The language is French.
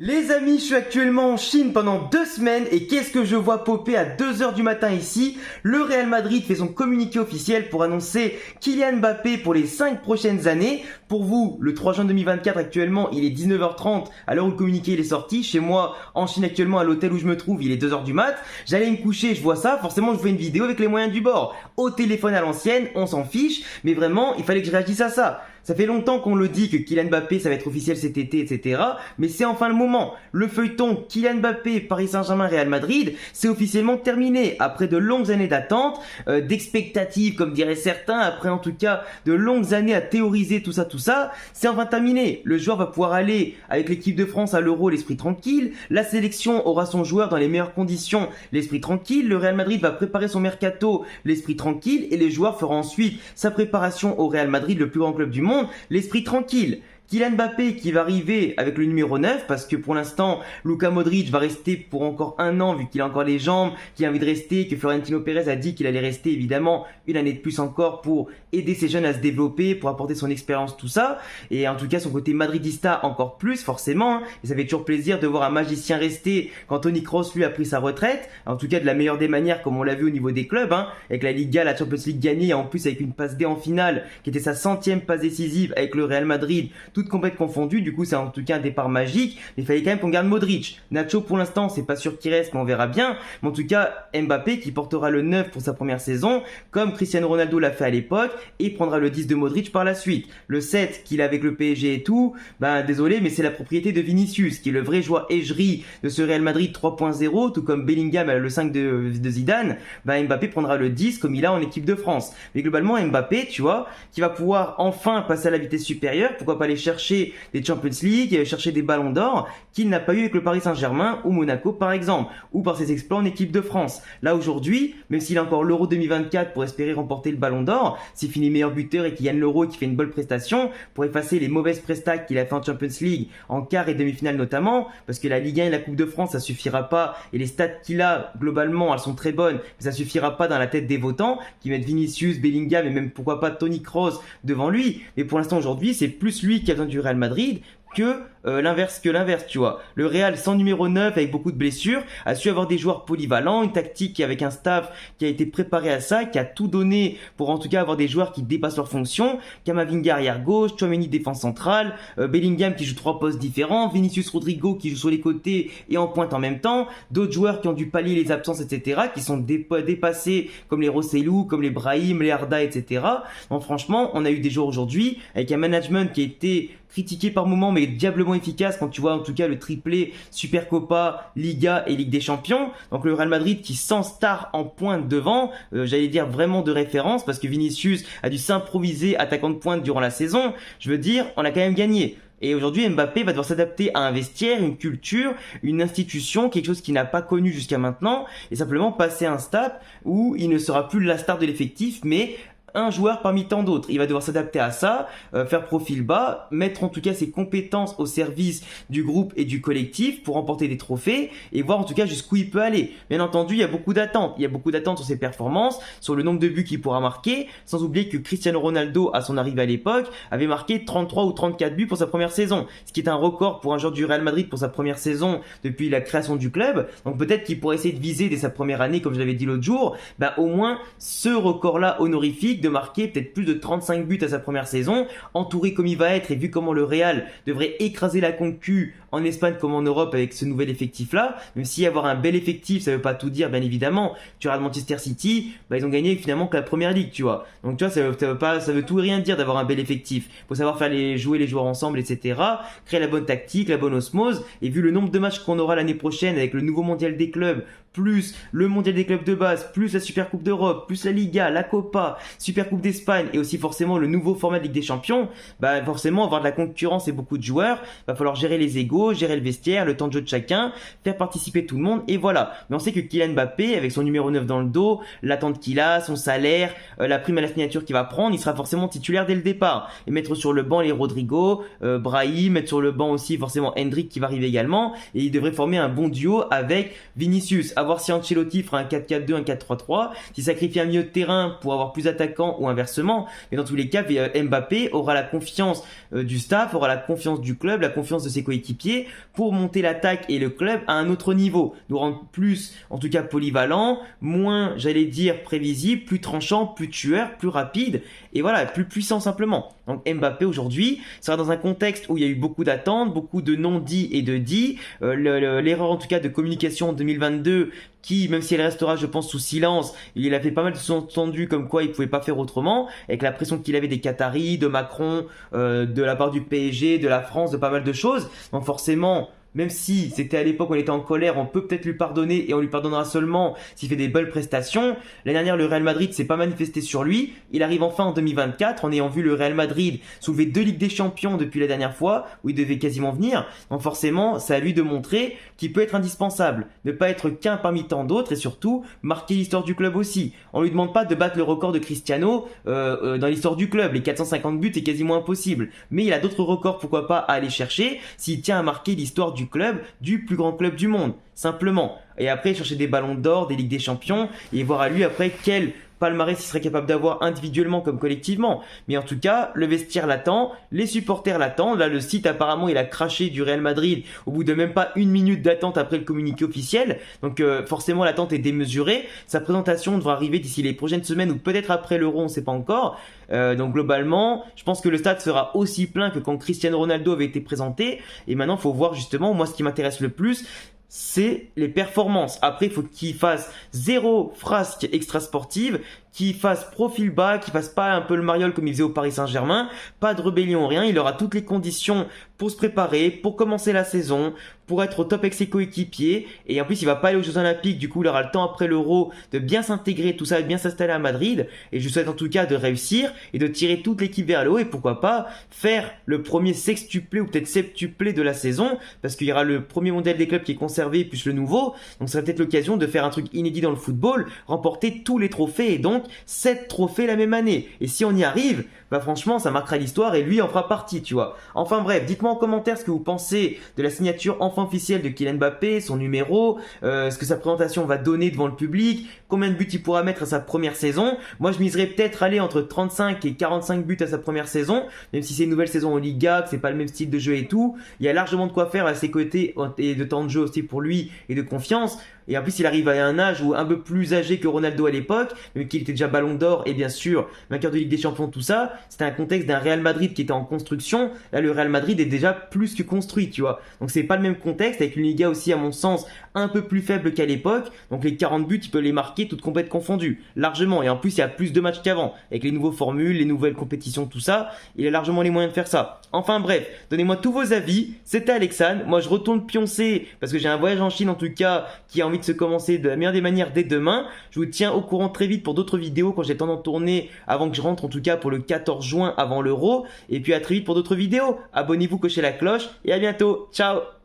Les amis, je suis actuellement en Chine pendant 2 semaines et qu'est-ce que je vois popper à 2 heures du matin ici? Le Real Madrid fait son communiqué officiel pour annoncer Kylian Mbappé pour les 5 prochaines années. Pour vous, le 3 juin 2024 actuellement, il est 19h30 à l'heure où le communiqué il est sorti. Chez moi, en Chine actuellement, à l'hôtel où je me trouve, il est 2 heures du mat. J'allais me coucher, je vois ça, forcément je fais une vidéo avec les moyens du bord. Au téléphone à l'ancienne, on s'en fiche, mais vraiment, il fallait que je réagisse à ça. Ça fait longtemps qu'on le dit que Kylian Mbappé ça va être officiel cet été, etc. Mais c'est enfin le moment. Le feuilleton Kylian Mbappé, Paris Saint-Germain, Real Madrid, c'est officiellement terminé. Après de longues années d'attente, d'expectatives comme diraient certains, après en tout cas de longues années à théoriser tout ça, c'est enfin terminé. Le joueur va pouvoir aller avec l'équipe de France à l'Euro l'esprit tranquille. La sélection aura son joueur dans les meilleures conditions, l'esprit tranquille. Le Real Madrid va préparer son mercato, l'esprit tranquille. Et les joueurs feront ensuite sa préparation au Real Madrid, le plus grand club du monde, l'esprit tranquille. Kylian Mbappé qui va arriver avec le numéro 9 parce que pour l'instant Luka Modric va rester pour encore un an vu qu'il a encore les jambes, qu'il a envie de rester, que Florentino Pérez a dit qu'il allait rester évidemment une année de plus encore pour aider ces jeunes à se développer, pour apporter son expérience, tout ça. Et en tout cas son côté madridista encore plus forcément. Hein. Et ça fait toujours plaisir de voir un magicien rester quand Toni Kroos lui a pris sa retraite. En tout cas de la meilleure des manières comme on l'a vu au niveau des clubs. Hein, avec la Liga, la Champions League gagnée et en plus avec une passe D en finale qui était sa 100e passe décisive avec le Real Madrid. Toutes complètes confondues, du coup c'est en tout cas un départ magique, mais il fallait quand même qu'on garde Modric. Nacho pour l'instant c'est pas sûr qu'il reste, mais on verra bien. Mais en tout cas Mbappé qui portera le 9 pour sa première saison, comme Cristiano Ronaldo l'a fait à l'époque, et prendra le 10 de Modric par la suite. Le 7 qu'il a avec le PSG et tout, ben désolé mais c'est la propriété de Vinicius, qui est le vrai joueur égérie de ce Real Madrid 3.0, tout comme Bellingham a le 5 de Zidane. Ben Mbappé prendra le 10 comme il a en équipe de France. Mais globalement Mbappé, tu vois, qui va pouvoir enfin passer à la vitesse supérieure, pourquoi pas aller chercher des Champions League, chercher des ballons d'or qu'il n'a pas eu avec le Paris Saint-Germain ou Monaco par exemple, ou par ses exploits en équipe de France. Là aujourd'hui, même s'il a encore l'Euro 2024 pour espérer remporter le ballon d'or, s'il finit meilleur buteur et qu'il gagne l'Euro et qu'il fait une bonne prestation, pour effacer les mauvaises prestats qu'il a fait en Champions League, en quart et demi-finale notamment, parce que la Ligue 1 et la Coupe de France ça suffira pas, et les stats qu'il a globalement elles sont très bonnes, mais ça suffira pas dans la tête des votants, qui mettent Vinicius, Bellingham et même pourquoi pas Toni Kroos devant lui. Mais pour l'instant aujourd'hui c'est plus lui qui a besoin du Real Madrid que l'inverse, tu vois. Le Real sans numéro 9 avec beaucoup de blessures a su avoir des joueurs polyvalents, une tactique avec un staff qui a été préparé à ça, qui a tout donné pour en tout cas avoir des joueurs qui dépassent leurs fonctions. Kamavinga arrière gauche, Tchouaméni défense centrale, Bellingham qui joue 3 postes différents, Vinicius Rodrigo qui joue sur les côtés et en pointe en même temps, d'autres joueurs qui ont dû pallier les absences, etc., qui sont dépassés comme les Rossellou, comme les Brahim, les Arda, etc. Donc franchement, on a eu des joueurs aujourd'hui avec un management qui a été critiqué par moments mais diablement efficace quand tu vois en tout cas le triplé Supercopa, Liga et Ligue des Champions. Donc le Real Madrid qui sans star en pointe devant, j'allais dire vraiment de référence parce que Vinicius a dû s'improviser attaquant de pointe durant la saison. Je veux dire, on a quand même gagné. Et aujourd'hui, Mbappé va devoir s'adapter à un vestiaire, une culture, une institution, quelque chose qu'il n'a pas connu jusqu'à maintenant, et simplement passer un step où il ne sera plus la star de l'effectif, mais un joueur parmi tant d'autres. Il va devoir s'adapter à ça, faire profil bas, mettre en tout cas ses compétences au service du groupe et du collectif pour remporter des trophées et voir en tout cas jusqu'où il peut aller. Bien entendu, il y a beaucoup d'attentes. Il y a beaucoup d'attentes sur ses performances, sur le nombre de buts qu'il pourra marquer, sans oublier que Cristiano Ronaldo, à son arrivée à l'époque, avait marqué 33 ou 34 buts pour sa première saison, ce qui est un record pour un joueur du Real Madrid pour sa première saison depuis la création du club. Donc peut-être qu'il pourrait essayer de viser dès sa première année, comme je l'avais dit l'autre jour, au moins ce record-là honorifique de marquer peut-être plus de 35 buts à sa première saison, entouré comme il va être et vu comment le Real devrait écraser la concu en Espagne comme en Europe avec ce nouvel effectif là, même si avoir un bel effectif ça veut pas tout dire bien évidemment. Tu regardes Manchester City, ils ont gagné finalement que la première ligue, tu vois. Donc tu vois ça veut tout et rien dire d'avoir un bel effectif. Faut savoir faire jouer les joueurs ensemble, etc. Créer la bonne tactique, la bonne osmose. Et vu le nombre de matchs qu'on aura l'année prochaine avec le nouveau mondial des clubs, plus le mondial des clubs de base, plus la Super Coupe d'Europe, plus la Liga, la Copa, Super Coupe d'Espagne et aussi forcément le nouveau format de Ligue des Champions, forcément avoir de la concurrence et beaucoup de joueurs, va falloir gérer les égos, gérer le vestiaire, le temps de jeu de chacun, faire participer tout le monde et voilà. Mais on sait que Kylian Mbappé avec son numéro 9 dans le dos, l'attente qu'il a, son salaire, la prime à la signature qu'il va prendre, il sera forcément titulaire dès le départ et mettre sur le banc les Rodrigo, Brahim, mettre sur le banc aussi forcément Hendrick qui va arriver également et il devrait former un bon duo avec Vinicius. À voir si Ancelotti fera un 4-4-2, un 4-3-3, s'il sacrifie un milieu de terrain pour avoir plus d'attaquants attaquant ou inversement. Mais dans tous les cas, Mbappé aura la confiance du staff, aura la confiance du club, la confiance de ses coéquipiers pour monter l'attaque et le club à un autre niveau, nous rendre plus, en tout cas polyvalent, moins, j'allais dire, prévisible, plus tranchant, plus tueur, plus rapide et voilà, plus puissant simplement. Donc Mbappé aujourd'hui sera dans un contexte où il y a eu beaucoup d'attentes, beaucoup de non-dits et de dits. L'erreur en tout cas de communication en 2022 qui, même si elle restera je pense sous silence, il a fait pas mal de sous-entendus comme quoi il pouvait pas faire autrement, avec la pression qu'il avait des Qataris, de Macron, de la part du PSG, de la France, de pas mal de choses. Donc forcément, même si c'était à l'époque où on était en colère, on peut peut-être lui pardonner et on lui pardonnera seulement s'il fait des belles prestations. L'année dernière, le Real Madrid s'est pas manifesté sur lui. Il arrive enfin en 2024 en ayant vu le Real Madrid soulever 2 Ligues des Champions depuis la dernière fois où il devait quasiment venir. Donc forcément, c'est à lui de montrer qu'il peut être indispensable, ne pas être qu'un parmi tant d'autres et surtout marquer l'histoire du club aussi. On lui demande pas de battre le record de Cristiano dans l'histoire du club. Les 450 buts est quasiment impossible. Mais il a d'autres records, pourquoi pas, à aller chercher s'il tient à marquer l'histoire du club, du plus grand club du monde, simplement. Et après, chercher des ballons d'or, des Ligues des Champions, et voir à lui après quel palmarès il serait capable d'avoir individuellement comme collectivement. Mais en tout cas, le vestiaire l'attend, les supporters l'attendent. Là, le site apparemment, il a craché du Real Madrid au bout de même pas 1 minute d'attente après le communiqué officiel. Donc forcément, l'attente est démesurée. Sa présentation devra arriver d'ici les prochaines semaines ou peut-être après l'Euro, on ne sait pas encore. Donc globalement, je pense que le stade sera aussi plein que quand Cristiano Ronaldo avait été présenté. Et maintenant, il faut voir justement, moi, ce qui m'intéresse le plus, c'est les performances. Après, il faut qu'il fasse 0 frasque extra sportive, qu'il fasse profil bas, qu'il fasse pas un peu le mariole comme il faisait au Paris Saint-Germain, pas de rébellion, rien. Il aura toutes les conditions pour se préparer, pour commencer la saison, pour être au top avec ses coéquipiers. Et en plus, il va pas aller aux Jeux Olympiques. Du coup, il aura le temps après l'Euro de bien s'intégrer, tout ça, de bien s'installer à Madrid. Et je souhaite en tout cas de réussir et de tirer toute l'équipe vers le haut. Et pourquoi pas faire le premier sextuplé ou peut-être septuplé de la saison, parce qu'il y aura le premier mondial des clubs qui est conservé plus le nouveau. Donc, ça serait peut-être l'occasion de faire un truc inédit dans le football, remporter tous les trophées et donc 7 trophées la même année. Et si on y arrive, bah franchement, ça marquera l'histoire et lui en fera partie, tu vois. Enfin bref, dites-moi en commentaire ce que vous pensez de la signature enfin officielle de Kylian Mbappé, son numéro, ce que sa présentation va donner devant le public, combien de buts il pourra mettre à sa première saison. Moi, je miserais peut-être aller entre 35 et 45 buts à sa première saison, même si c'est une nouvelle saison en Liga, que c'est pas le même style de jeu et tout. Il y a largement de quoi faire à ses côtés et de temps de jeu aussi pour lui et de confiance. Et en plus, il arrive à un âge où un peu plus âgé que Ronaldo à l'époque, mais qu'il était déjà Ballon d'Or et bien sûr vainqueur de Ligue des Champions, tout ça. C'était un contexte d'un Real Madrid qui était en construction. Là, le Real Madrid est déjà plus que construit, tu vois. Donc, c'est pas le même contexte avec une Liga aussi, à mon sens, un peu plus faible qu'à l'époque. Donc, les 40 buts, il peut les marquer toutes complètes confondues, largement. Et en plus, il y a plus de matchs qu'avant. Avec les nouveaux formules, les nouvelles compétitions, tout ça, il a largement les moyens de faire ça. Enfin bref, donnez-moi tous vos avis. C'était Alexandre. Moi, je retourne pioncer parce que j'ai un voyage en Chine en tout cas qui a envie de se commencer de la meilleure des manières dès demain. Je vous tiens au courant très vite pour d'autres vidéos quand j'ai le temps d'en tourner avant que je rentre en tout cas pour le 14 juin avant l'Euro. Et puis à très vite pour d'autres vidéos. Abonnez-vous, cochez la cloche et à bientôt. Ciao!